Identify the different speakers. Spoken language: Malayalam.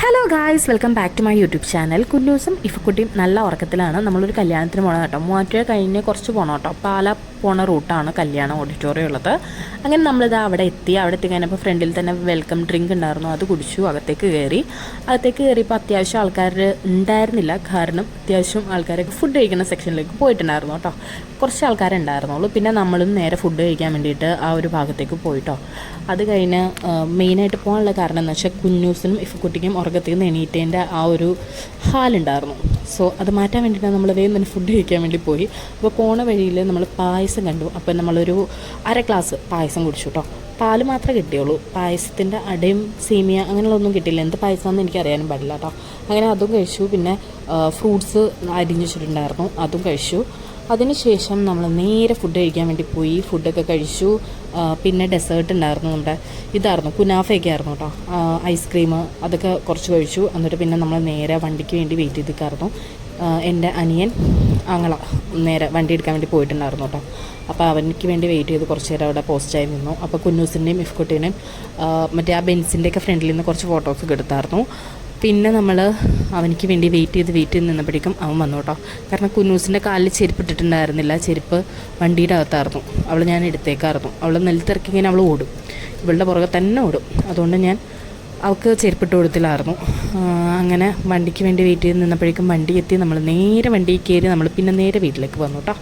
Speaker 1: Hello guys, welcome back to my YouTube channel. കുന്നൂസും ഇഫക്കുട്ടിയും നല്ല ഉറക്കത്തിലാണ്. നമ്മളൊരു കല്യാണത്തിന് പോകണം കേട്ടോ. മൂവാറ്റുപുഴ കഴിഞ്ഞ് കുറച്ച് പോകണം കേട്ടോ. പാല പോണ റൂട്ടാണ് കല്യാണം ഓഡിറ്റോറിയം ഉള്ളത്. അങ്ങനെ നമ്മളിത് അവിടെ എത്തി. അവിടെ എത്തിക്കഴിഞ്ഞപ്പോൾ ഫ്രണ്ടിൽ തന്നെ വെൽക്കം ഡ്രിങ്ക് ഉണ്ടായിരുന്നു, അത് കുടിച്ചു. അകത്തേക്ക് കയറിയപ്പോൾ അത്യാവശ്യം ആൾക്കാർ ഉണ്ടായിരുന്നില്ല. കാരണം അത്യാവശ്യം ആൾക്കാരൊക്കെ ഫുഡ് കഴിക്കുന്ന സെക്ഷനിലേക്ക് പോയിട്ടുണ്ടായിരുന്നു കേട്ടോ. കുറച്ച് ആൾക്കാരുണ്ടായിരുന്നുള്ളൂ. പിന്നെ നമ്മളും നേരെ ഫുഡ് കഴിക്കാൻ വേണ്ടിയിട്ട് ആ ഒരു ഭാഗത്തേക്ക് പോയിട്ടോ. അത് കഴിഞ്ഞ് മെയിനായിട്ട് പോകാനുള്ള കാരണം എന്ന് വെച്ചാൽ കുഞ്ഞൂസിനും ഇഫക്കുട്ടിക്കും ഉറക്കത്തിൽ നിന്ന് എണീറ്റേൻ്റെ ആ ഒരു ഹാലുണ്ടായിരുന്നു. സോ അത് മാറ്റാൻ വേണ്ടിയിട്ടാണ് നമ്മൾ വേഗം തന്നെ ഫുഡ് കഴിക്കാൻ വേണ്ടി പോയി. അപ്പോൾ പോണ വഴിയിൽ നമ്മൾ പായസം കണ്ടു. അപ്പോൾ നമ്മളൊരു അര ഗ്ലാസ് പായസം കുടിച്ചു കേട്ടോ. പാല് മാത്രമേ കിട്ടിയുള്ളൂ. പായസത്തിൻ്റെ അടയും സേമിയ അങ്ങനെയുള്ളതൊന്നും കിട്ടിയില്ല. എന്ത് പായസമാണെന്ന് എനിക്കറിയാനും പാടില്ല കേട്ടോ. അങ്ങനെ അതും കഴിച്ചു. പിന്നെ ഫ്രൂട്ട്സ് അരിഞ്ഞു വെച്ചിട്ടുണ്ടായിരുന്നു, അതും കഴിച്ചു. അതിനുശേഷം നമ്മൾ നേരെ ഫുഡ് കഴിക്കാൻ വേണ്ടി പോയി. ഫുഡൊക്കെ കഴിച്ചു. പിന്നെ ഡെസേർട്ട് ഉണ്ടായിരുന്നു, നമ്മുടെ ഇതായിരുന്നു, കുനാഫയൊക്കെ ആയിരുന്നു കേട്ടോ. ഐസ്ക്രീം അതൊക്കെ കുറച്ച് കഴിച്ചു. എന്നിട്ട് പിന്നെ നമ്മൾ നേരെ വണ്ടിക്ക് വേണ്ടി വെയിറ്റ് ചെയ്തിട്ടായിരുന്നു. എൻ്റെ അനിയൻ നേരെ വണ്ടി എടുക്കാൻ വേണ്ടി പോയിട്ടുണ്ടായിരുന്നു കേട്ടോ. അപ്പോൾ അവനിക്ക് വേണ്ടി വെയിറ്റ് ചെയ്ത് കുറച്ച് നേരം അവിടെ പോസ്റ്റായി നിന്നു. അപ്പോൾ കുന്നൂസിൻ്റെയും ഇഫ്കുട്ടീനെയും മറ്റേ ആ ബെൻസിൻ്റെയൊക്കെ ഫ്രണ്ടിൽ നിന്ന് കുറച്ച് ഫോട്ടോസൊക്കെ എടുത്തായിരുന്നു. പിന്നെ നമ്മൾ അവനിക്ക് വേണ്ടി വെയിറ്റ് ചെയ്ത് നിന്നപ്പോഴേക്കും അവൻ വന്നു കേട്ടോ. കാരണം കുന്നൂസിൻ്റെ കാലിൽ ചെരുപ്പ് ഇട്ടിട്ടുണ്ടായിരുന്നില്ല. ചെരുപ്പ് വണ്ടിയുടെ അകത്തായിരുന്നു. ഞാൻ എടുത്തേക്കായിരുന്നു. നിലത്തിറക്കി ഇങ്ങനെ അവൾ ഓടും, ഇവളുടെ പുറകെ തന്നെ ഓടും. അതുകൊണ്ട് ഞാൻ അവൾക്ക് ചെരുപ്പിട്ട് കൊടുത്തില്ലായിരുന്നു. അങ്ങനെ വണ്ടിക്ക് വേണ്ടി വെയിറ്റ് ചെയ്ത് നിന്നപ്പോഴേക്കും വണ്ടി എത്തി. നമ്മൾ നേരെ വണ്ടിയിൽ കയറി. നമ്മൾ പിന്നെ നേരെ വീട്ടിലേക്ക് വന്നു കേട്ടോ.